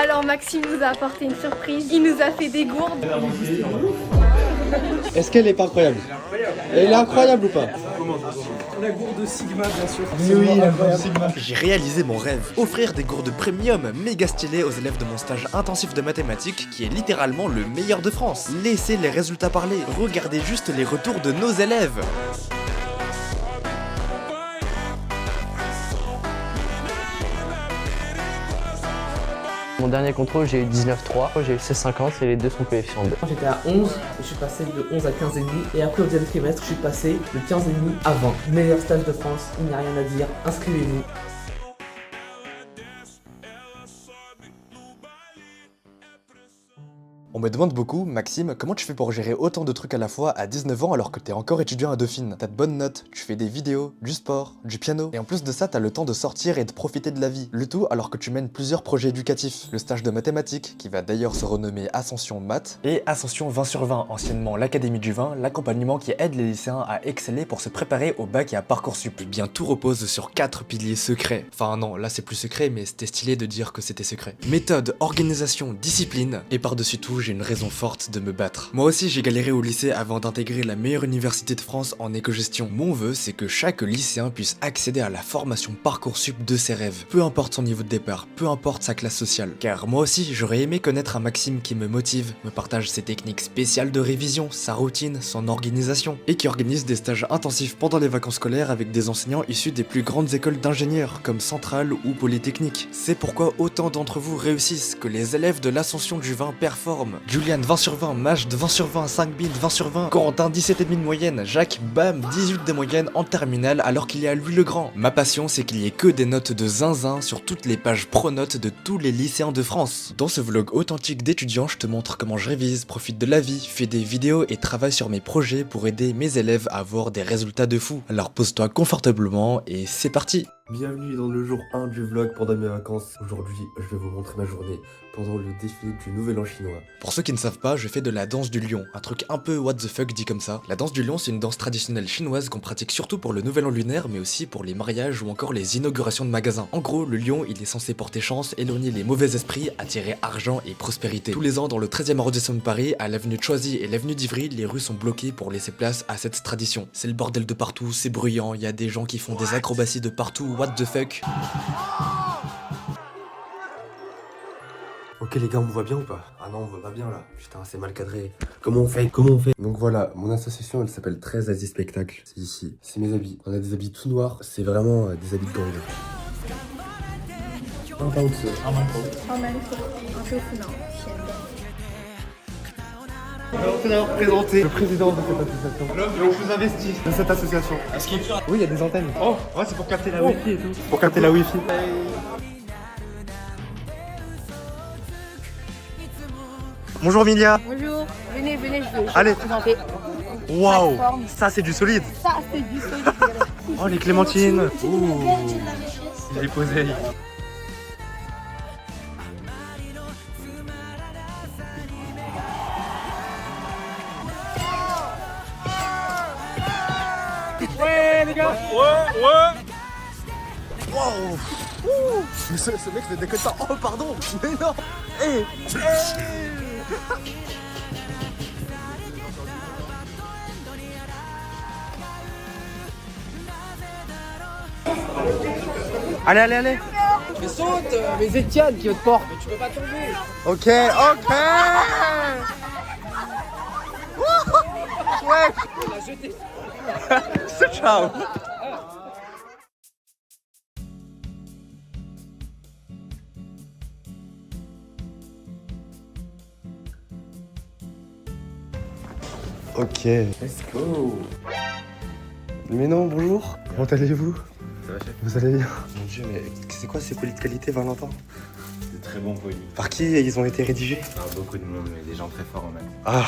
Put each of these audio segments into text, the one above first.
Alors Maxime nous a apporté une surprise, il nous a fait des gourdes. Est-ce qu'elle est pas incroyable? Elle est incroyable ou pas? La gourde Sigma, bien sûr. Oui, la gourde Sigma. J'ai réalisé mon rêve, offrir des gourdes premium méga stylées aux élèves de mon stage intensif de mathématiques qui est littéralement le meilleur de France. Laissez les résultats parler, regardez juste les retours de nos élèves. Mon dernier contrôle, j'ai eu 19,3, j'ai eu C50 et les deux sont coefficient 2. J'étais à 11, je suis passé de 11 à 15,5 et après au deuxième trimestre, je suis passé de 15,5 à 20. Meilleur stage de France, il n'y a rien à dire, inscrivez-vous. On me demande beaucoup, Maxime, comment tu fais pour gérer autant de trucs à la fois à 19 ans alors que t'es encore étudiant à Dauphine? T'as de bonnes notes, tu fais des vidéos, du sport, du piano, et en plus de ça, t'as le temps de sortir et de profiter de la vie. Le tout alors que tu mènes plusieurs projets éducatifs. Le stage de mathématiques, qui va d'ailleurs se renommer Ascension Maths, et Ascension 20 sur 20, anciennement l'Académie du vin, l'accompagnement qui aide les lycéens à exceller pour se préparer au bac et à Parcoursup. Et bien tout repose sur 4 piliers secrets. Enfin non, là c'est plus secret, mais c'était stylé de dire que c'était secret. Méthode, organisation, discipline, et par-dessus tout, j'ai une raison forte de me battre. Moi aussi j'ai galéré au lycée avant d'intégrer la meilleure université de France en éco-gestion. Mon vœu c'est que chaque lycéen puisse accéder à la formation Parcoursup de ses rêves, peu importe son niveau de départ, peu importe sa classe sociale. Car moi aussi j'aurais aimé connaître un Maxime qui me motive, me partage ses techniques spéciales de révision, sa routine, son organisation, et qui organise des stages intensifs pendant les vacances scolaires avec des enseignants issus des plus grandes écoles d'ingénieurs comme Centrale ou Polytechnique. C'est pourquoi autant d'entre vous réussissent, que les élèves de l'Ascension du vin performent. Julian 20 sur 20, Maj 20 sur 20, 5 bid 20 sur 20, Corentin 17,5 de moyenne, Jacques bam 18 de moyenne en terminale alors qu'il y a lui le grand. Ma passion c'est qu'il y ait que des notes de zinzin sur toutes les pages pronotes de tous les lycéens de France. Dans ce vlog authentique d'étudiant, je te montre comment je révise, profite de la vie, fais des vidéos et travaille sur mes projets pour aider mes élèves à avoir des résultats de fou. Alors pose-toi confortablement et c'est parti. Bienvenue dans le jour 1 du vlog pendant mes vacances. Aujourd'hui, je vais vous montrer ma journée pendant le défilé du Nouvel An chinois. Pour ceux qui ne savent pas, je fais de la danse du lion, un truc un peu what the fuck dit comme ça. La danse du lion, c'est une danse traditionnelle chinoise qu'on pratique surtout pour le Nouvel An lunaire, mais aussi pour les mariages ou encore les inaugurations de magasins. En gros, le lion, il est censé porter chance, éloigner les mauvais esprits, attirer argent et prospérité. Tous les ans, dans le 13e arrondissement de Paris, à l'avenue de Choisy et l'avenue d'Ivry, les rues sont bloquées pour laisser place à cette tradition. C'est le bordel de partout, c'est bruyant, il y a des gens qui font des acrobaties de partout, what the fuck. Ok les gars, on me voit bien ou pas? Ah non, on me voit pas bien là. Putain, c'est mal cadré. Comment on fait? Comment on fait? Donc voilà, mon association elle s'appelle 13 Asie Spectacle. C'est ici. C'est mes habits. On a des habits tout noirs. C'est vraiment des habits de gang. Un pas au-dessus. En même temps, un peu fou, non. Alors, tout d'abord présenter le président de cette association. Donc je vous investis dans cette association. Oui, il y a des antennes. Oh, ouais, c'est pour capter la wifi et tout. Pour capter la wifi. Bonjour Milia. Bonjour, venez, je vais Allez. vous présenter. Waouh, Plateforme. ça c'est du solide. Ça, c'est du solide. Oh les clémentines. Ouh, les posé. Ouais les gars. Ouais. Wow. Mais ce mec ne déconne pas. Oh pardon. Mais non. Allez. Mais saute, mais Etienne qui te porte. Mais tu peux pas tomber. Ok. Ouais. C'est ciao. Ok. Let's go. Mais non, bonjour. Comment allez-vous? Ça va, chef? Vous allez bien? Mon dieu, mais c'est quoi ces colis de qualité, Valentin? C'est très bon polis. Par qui ils ont été rédigés? Par beaucoup de monde, mais des gens très forts en maths. Ah,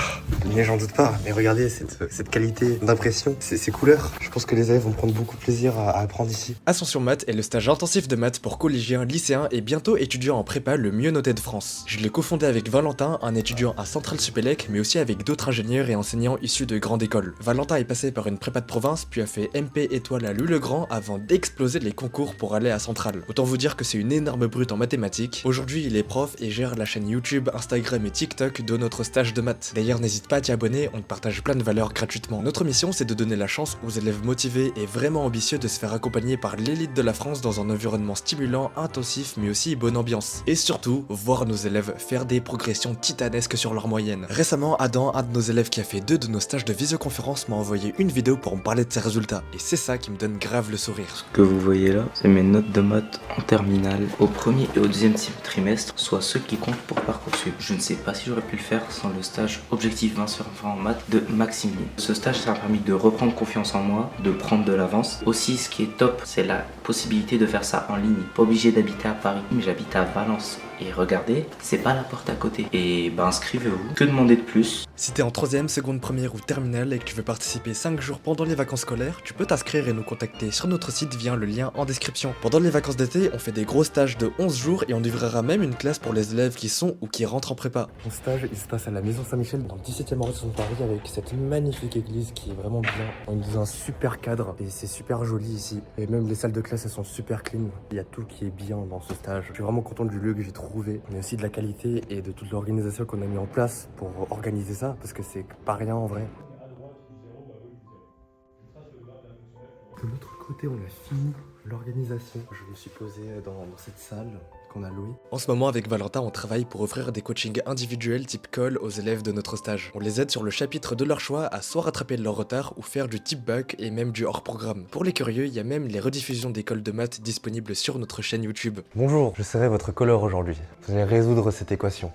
mais j'en doute pas. Mais regardez cette qualité d'impression, ces couleurs. Je pense que les élèves vont prendre beaucoup de plaisir à apprendre ici. Ascension Maths est le stage intensif de maths pour collégiens, lycéens et bientôt étudiants en prépa le mieux noté de France. Je l'ai cofondé avec Valentin, un étudiant à Centrale Supélec, mais aussi avec d'autres ingénieurs et enseignants issus de grandes écoles. Valentin est passé par une prépa de province, puis a fait MP étoile à Louis-le-Grand avant d'exploser les concours pour aller à Centrale. Autant vous dire que c'est une énorme brute en mathématiques. Aujourd'hui, Aujourd'hui, il est prof et gère la chaîne YouTube, Instagram et TikTok de notre stage de maths. D'ailleurs, n'hésite pas à t'y abonner, on te partage plein de valeurs gratuitement. Notre mission, c'est de donner la chance aux élèves motivés et vraiment ambitieux de se faire accompagner par l'élite de la France dans un environnement stimulant, intensif, mais aussi bonne ambiance. Et surtout, voir nos élèves faire des progressions titanesques sur leur moyenne. Récemment, Adam, un de nos élèves qui a fait 2 de nos stages de visioconférence, m'a envoyé une vidéo pour me parler de ses résultats. Et c'est ça qui me donne grave le sourire. Ce que vous voyez là, c'est mes notes de maths en terminale au premier et au deuxième trimestre, soit ceux qui comptent pour Parcoursup. Je ne sais pas si j'aurais pu le faire sans le stage Objectif 20 sur 20 en maths de Maxime. Ce stage, ça m'a permis de reprendre confiance en moi, de prendre de l'avance. Aussi, ce qui est top, c'est la possibilité de faire ça en ligne. Pas obligé d'habiter à Paris, mais j'habite à Valence. Et regardez, c'est pas la porte à côté. Et ben inscrivez-vous. Que demander de plus? Si t'es en 3ème, seconde, première ou terminale et que tu veux participer 5 jours pendant les vacances scolaires, tu peux t'inscrire et nous contacter sur notre site via le lien en description. Pendant les vacances d'été, on fait des gros stages de 11 jours et on livrera même une classe pour les élèves qui sont ou qui rentrent en prépa. Mon stage, il se passe à la Maison Saint-Michel, dans le 17e arrondissement de Paris, avec cette magnifique église qui est vraiment bien. On est dans un super cadre et c'est super joli ici. Et même les salles de classe, elles sont super clean. Il y a tout qui est bien dans ce stage. Je suis vraiment content du lieu que j'ai trouvé, mais aussi de la qualité et de toute l'organisation qu'on a mis en place pour organiser ça, parce que c'est pas rien en vrai. De l'autre côté, on a fini l'organisation. Je me suis posé dans cette salle qu'on a louée. En ce moment, avec Valentin, on travaille pour offrir des coachings individuels type call aux élèves de notre stage. On les aide sur le chapitre de leur choix à soit rattraper leur retard ou faire du type bac et même du hors-programme. Pour les curieux, il y a même les rediffusions d'écoles de maths disponibles sur notre chaîne YouTube. Bonjour, je serai votre colleur aujourd'hui. Vous allez résoudre cette équation.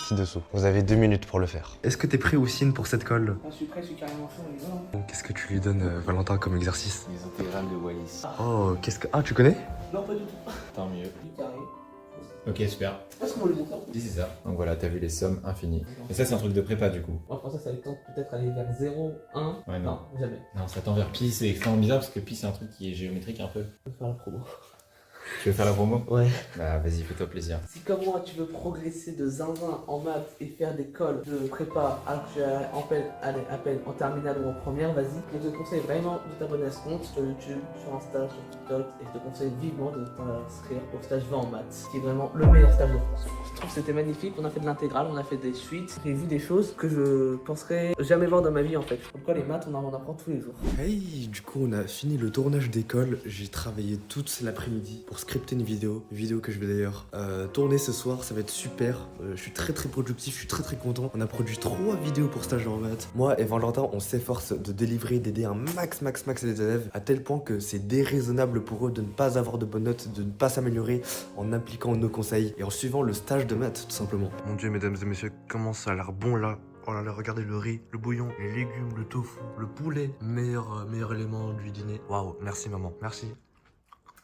Ci-dessous. Vous avez 2 minutes pour le faire. Est-ce que t'es prêt, Oussine, pour cette colle? Je suis prêt, je suis carrément chaud, on y va. Qu'est-ce que tu lui donnes, Valentin, comme exercice? Les intégrales de Wallis. Oh, qu'est-ce que... Ah, tu connais? Non, pas du tout. Tant mieux. Du carré. Ok, super. C'est pas ce qu'on le montre. Si, c'est ça. Donc voilà, t'as vu les sommes infinies. Et ça, c'est un truc de prépa du coup. Moi, je pensais que ça allait peut-être aller vers 0, 1. Ouais, non. Jamais. Non, ça tend vers pi, c'est extrêmement bizarre parce que pi, c'est un truc qui est géométrique un peu. Je vais faire la promo. Tu veux faire la promo? Ouais. Bah, vas-y, fais-toi plaisir. Si comme moi tu veux progresser de zinzin en maths et faire des cols de prépa alors que tu es à peine en terminale ou en première, vas-y. Je te conseille vraiment de t'abonner à ce compte sur YouTube, sur Insta, sur TikTok et je te conseille vivement de t'inscrire au stage 20 en maths, qui est vraiment le meilleur stage de France. Je trouve que c'était magnifique, on a fait de l'intégrale, on a fait des suites, j'ai vu des choses que je penserais jamais voir dans ma vie en fait. Pourquoi les maths on en apprend tous les jours. Hey, du coup, on a fini le tournage d'école. J'ai travaillé toute l'après-midi pour scripter une vidéo que je vais d'ailleurs tourner ce soir. Ça va être super. Je suis très productif, je suis très content. On a produit 3 vidéos pour stage en maths. Moi et Valentin, on s'efforce de délivrer, d'aider un max les élèves, à tel point que c'est déraisonnable pour eux de ne pas avoir de bonnes notes, de ne pas s'améliorer en appliquant nos conseils et en suivant le stage de maths tout simplement. Mon Dieu, mesdames et messieurs, comment ça a l'air bon là. Oh là là, regardez le riz, le bouillon, les légumes, le tofu, le poulet. Meilleur élément du dîner. Waouh, merci maman, merci.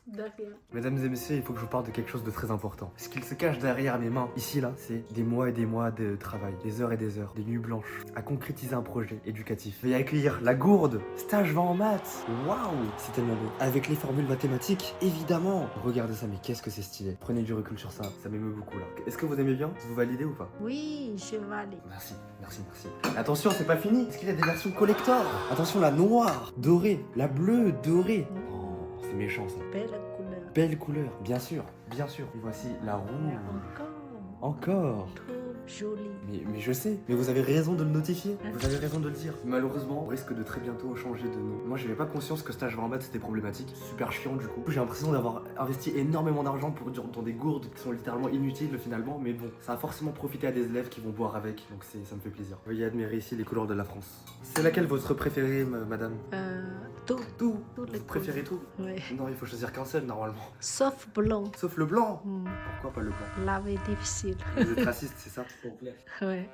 De rien. Mesdames et messieurs, il faut que je vous parle de quelque chose de très important. Ce qu'il se cache derrière mes mains, ici là, c'est des mois et des mois de travail, des heures et des heures, des nuits blanches, à concrétiser un projet éducatif. Veuillez accueillir la gourde, stage 20 en maths. Waouh, c'est tellement beau. Avec les formules mathématiques, évidemment. Regardez ça, mais qu'est-ce que c'est stylé. Prenez du recul sur ça, ça m'émeut beaucoup là. Est-ce que vous aimez bien? Vous validez ou pas? Oui, je valide. Merci. Attention, c'est pas fini, parce qu'il y a des versions collector. Attention, la noire, dorée, la bleue, dorée. Oh, c'est méchant ça. Belle couleur. Belle couleur, bien sûr. Et voici la rouge. Encore. Trop jolie. Mais je sais, mais vous avez raison de le notifier, vous avez raison de le dire. Malheureusement, on risque de très bientôt changer de nom. Moi, j'avais pas conscience que stage 20 en maths c'était problématique, super chiant du coup. J'ai l'impression d'avoir investi énormément d'argent dans des gourdes qui sont littéralement inutiles finalement, mais bon, ça a forcément profité à des élèves qui vont boire avec, donc ça me fait plaisir. Veuillez admirer ici les couleurs de la France. C'est laquelle votre préférée, madame? Tout. Tout. Toutes les Vous préférez tout? Ouais. Non, il faut choisir qu'un seul normalement. Sauf blanc. Sauf le blanc. Hmm. Pourquoi pas le blanc? Laver difficile. Vous êtes raciste, c'est ça? Ouais.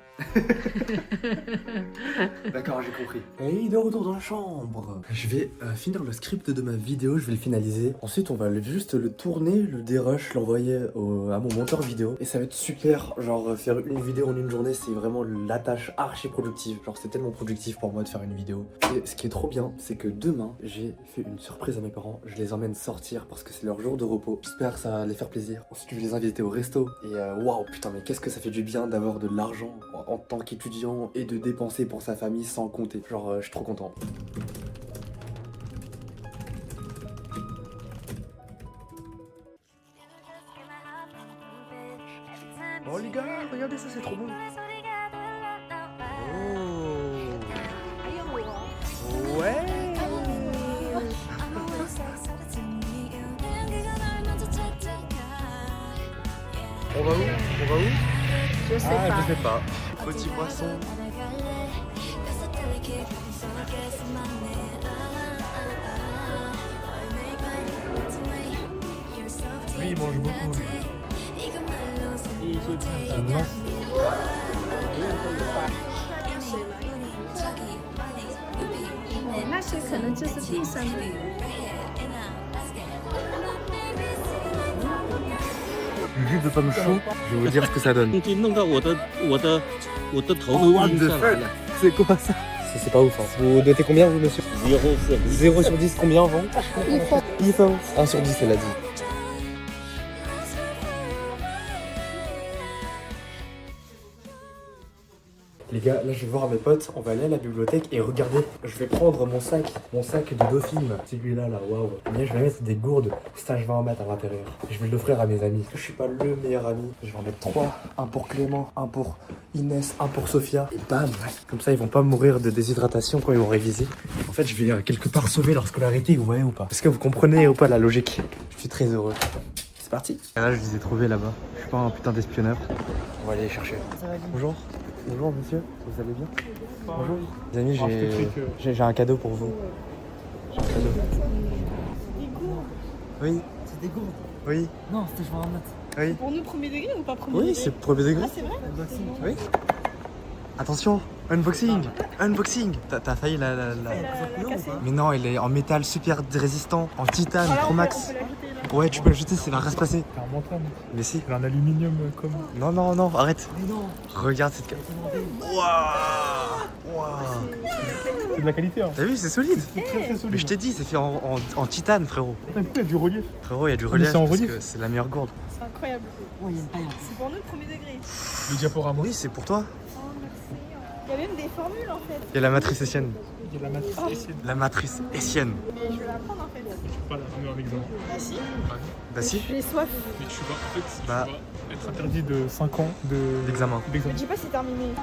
D'accord, j'ai compris. Et de retour dans la chambre. Je vais finir le script de ma vidéo, je vais le finaliser. Ensuite, on va juste le tourner, le dérush, l'envoyer à mon monteur vidéo. Et ça va être super. Genre, faire une vidéo en une journée, c'est vraiment la tâche archi productive. Genre, c'est tellement productif pour moi de faire une vidéo. Et ce qui est trop bien, c'est que demain, j'ai fait une surprise à mes parents. Je les emmène sortir parce que c'est leur jour de repos. J'espère que ça va les faire plaisir. Ensuite, je vais les inviter au resto. Et waouh, putain, mais qu'est-ce que ça fait du bien d'avoir de l'argent en tant qu'étudiant et de dépenser pour sa famille sans compter. Genre, je suis trop content. gars, regardez ça, c'est trop beau. Oh. Ouais. On va où? Je sais pas. Je sais pas. Petit poisson. Lui, il mange beaucoup. Non. 那些可能就是地上的。 Du jus de pomme chaud, je vais vous dire ce que ça donne. 弄到我的头都晕上来了。 C'est quoi ça? C'est pas ouf. Hein. Vous notez combien vous monsieur? 0 sur 10 combien avant? 1 分. 1 sur 10 elle a dit. Les gars, là je vais voir mes potes, on va aller à la bibliothèque et regardez, je vais prendre mon sac de Dauphine, celui-là, waouh. Et je vais mettre des gourdes, stage 20 en maths à l'intérieur. Je vais l'offrir à mes amis. Je suis pas le meilleur ami, je vais en mettre 3. Un pour Clément, un pour Inès, un pour Sophia. Et bam, comme ça ils vont pas mourir de déshydratation quand ils vont réviser. En fait je vais quelque part sauver leur scolarité, vous voyez ou pas? Est-ce que vous comprenez ou pas la logique? Je suis très heureux. C'est parti. Et là je les ai trouvés là-bas, je suis pas un putain d'espionneur. On va aller les chercher. Bonjour. Bonjour monsieur, vous allez bien? Bonjour. Les amis, j'ai un cadeau pour vous. J'ai un cadeau. Des gourdes. Oui. C'est des gourdes. Oui. Non, c'était je vais en maths. Oui. Pour nous, premier degré ou pas premier Oui, degré? c'est premier degré. Ah, c'est vrai? Oui. Attention, unboxing. Unboxing. T'as failli la... casser. Mais non, elle est en métal super résistant, en titane, Voilà, Pro on Max. peut l'ajouter là. Ouais, tu peux le jeter, ça va rien se passer. C'est un menton, Mais si. c'est un aluminium comme. Non, arrête. Mais non. Regarde cette carte. Waouh. C'est de la qualité, hein. T'as vu, c'est solide. C'est très très Mais solide. je t'ai dit, c'est fait en titane, frérot. Putain, pourquoi il y a du relief? Frérot, il y a du mais relief c'est en parce relief. que c'est la meilleure gourde. C'est incroyable. Oh, il y a une paille. C'est pour nous, le premier degré. Le diaporama. Oui, c'est pour toi. Oh, merci. Il y a même des formules en fait. Il y a la matrice hessienne. Il y a la matrice essienne. La matrice essienne. Mais je vais la prendre en fait. Pas la donner en exemple. Ah si? Bah si. J'ai soif. Mais tu vas, en fait, Bah. tu vas être interdit de 5 ans D'examen. Me d'examen. dis pas c'est terminé.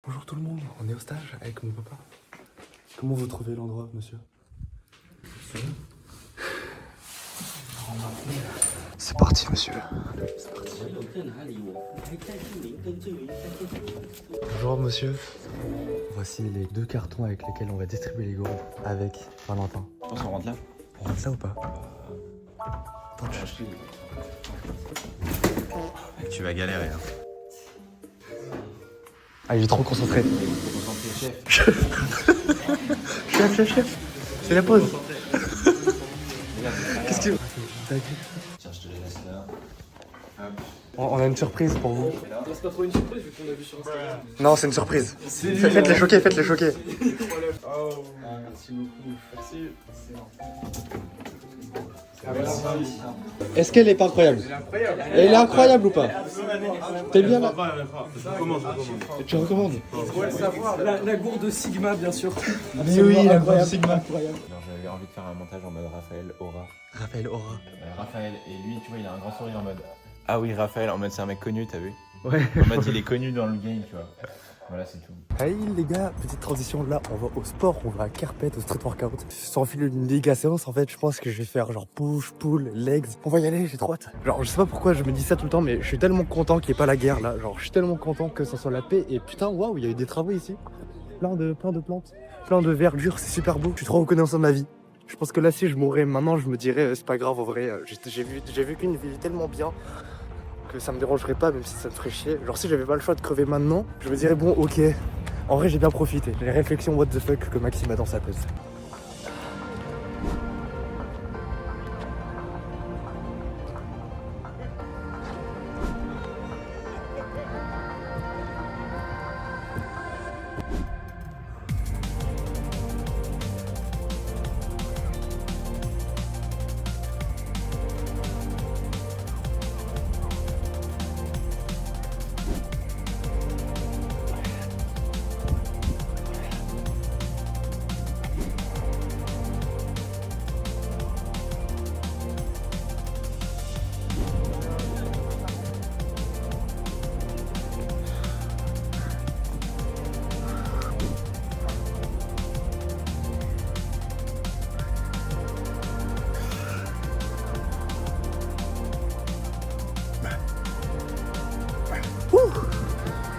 Bonjour tout le monde, on est au stage avec mon papa. Comment vous trouvez l'endroit, monsieur? C'est parti, monsieur. Bonjour, monsieur. Voici les 2 cartons avec lesquels on va distribuer les gourdes avec Valentin. Je pense qu'on rentre là. On rentre ça ou pas? Attends, Tu vas galérer. Hein. Ah, il est trop concentré. Chef. C'est la pause. Qu'est-ce que... Tiens, je te les laisse là. On a une surprise pour vous. C'est pas trop une surprise vu qu'on a vu sur Instagram. Non, c'est une surprise. Faites-les choquer, faites-les choquer. Oh, merci beaucoup. Merci. Est-ce qu'elle est pas incroyable? Elle est incroyable ou pas? T'es bien là? Tu recommandes? La gourde Sigma, bien sûr. Mais oui, la gourde Sigma. Alors j'avais envie de faire un montage en mode Raphaël Aura. Raphaël Aura. Raphaël, et lui, tu vois, il a un grand sourire en mode. Ah oui, Raphaël, en mode c'est un mec connu, t'as vu? Ouais. En mode il est connu dans le game, tu vois. Voilà, c'est tout. Hey les gars, petite transition, là on va au sport, on va à Carpet, au street workout. Sans filer une méga séance en fait, je pense que je vais faire genre push, pull, legs. On va y aller, j'ai trop hâte. Genre je sais pas pourquoi je me dis ça tout le temps, mais je suis tellement content qu'il n'y ait pas la guerre là. Genre je suis tellement content que ça soit la paix et putain waouh, il y a eu des travaux ici. Plein de plantes, plein de verdure, c'est super beau. Je suis trop reconnaissant de ma vie. Je pense que là si je mourrais maintenant, je me dirais c'est pas grave en vrai. J'ai vécu une vie tellement bien que ça me dérangerait pas même si ça me ferait chier. Genre si j'avais pas le choix de crever maintenant, je me dirais bon ok, en vrai j'ai bien profité. Les réflexions what the fuck que Maxime a dans sa tête.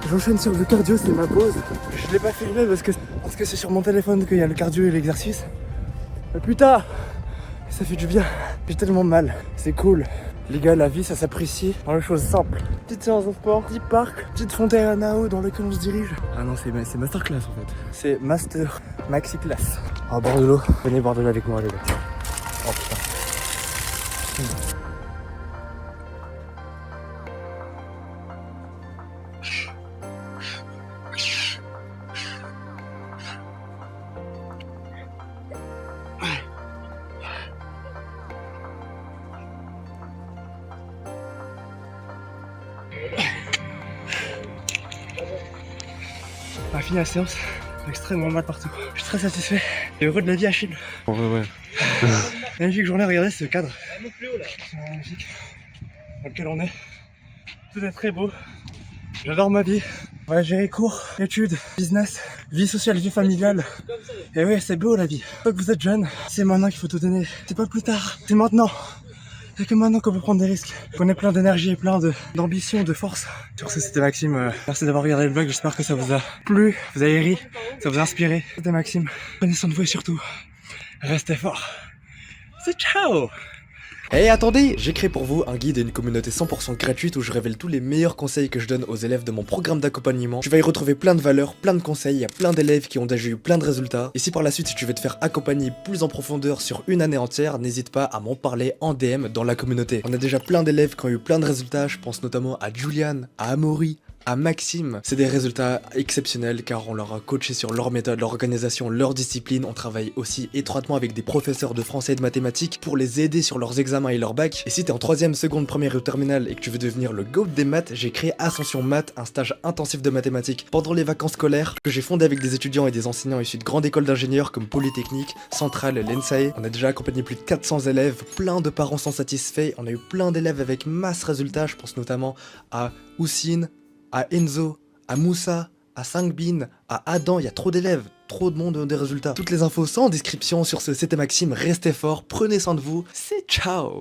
J'enchaîne sur le cardio, c'est ma pause. Je l'ai pas filmé parce que c'est sur mon téléphone qu'il y a le cardio et l'exercice. Mais putain, ça fait du bien. J'ai tellement mal. C'est cool. Les gars, la vie, ça s'apprécie dans les choses simples. Petite séance de sport, petit parc, petite fontaine à Nao dans laquelle on se dirige. Ah non, c'est masterclass en fait. C'est master maxi class. Ah, boire de l'eau. Venez boire de l'eau avec moi, les gars. Oh putain. On a fini la séance, extrêmement mal partout. Je suis très satisfait et heureux de la vie Achille. Ouais. Magnifique journée, regardez ce cadre. C'est magnifique. Dans lequel on est. Tout est très beau. J'adore ma vie. On va gérer cours, études, business, vie sociale, vie familiale. Et oui, c'est beau la vie. Tant que vous êtes jeune, c'est maintenant qu'il faut tout donner. C'est pas plus tard, c'est maintenant. C'est que maintenant qu'on peut prendre des risques, qu'on est plein d'énergie et plein d'ambition, de force. Sur ce, c'était Maxime. Merci d'avoir regardé le vlog, j'espère que ça vous a plu, vous avez ri, ça vous a inspiré. C'était Maxime. Prenez soin de vous et surtout, restez forts. C'est ciao! Hey, attendez, j'ai créé pour vous un guide et une communauté 100% gratuite où je révèle tous les meilleurs conseils que je donne aux élèves de mon programme d'accompagnement. Tu vas y retrouver plein de valeurs, plein de conseils, il y a plein d'élèves qui ont déjà eu plein de résultats. Et si par la suite tu veux te faire accompagner plus en profondeur sur une année entière, n'hésite pas à m'en parler en DM dans la communauté. On a déjà plein d'élèves qui ont eu plein de résultats, je pense notamment à Julian, à Amaury, à Maxime. C'est des résultats exceptionnels car on leur a coaché sur leur méthode, leur organisation, leur discipline. On travaille aussi étroitement avec des professeurs de français et de mathématiques pour les aider sur leurs examens et leur bac. Et si t'es en 3ème, seconde, première ou terminale et que tu veux devenir le GOAT des maths, j'ai créé Ascension Maths, un stage intensif de mathématiques pendant les vacances scolaires que j'ai fondé avec des étudiants et des enseignants issus de grandes écoles d'ingénieurs comme Polytechnique, Centrale, l'ENSAE. On a déjà accompagné plus de 400 élèves, plein de parents sont satisfaits. On a eu plein d'élèves avec masse résultats, je pense notamment à Houssine, à Enzo, à Moussa, à Sangbin, à Adam, il y a trop d'élèves, trop de monde des résultats. Toutes les infos sont en description. Sur ce, c'était Maxime, restez fort, prenez soin de vous, c'est ciao!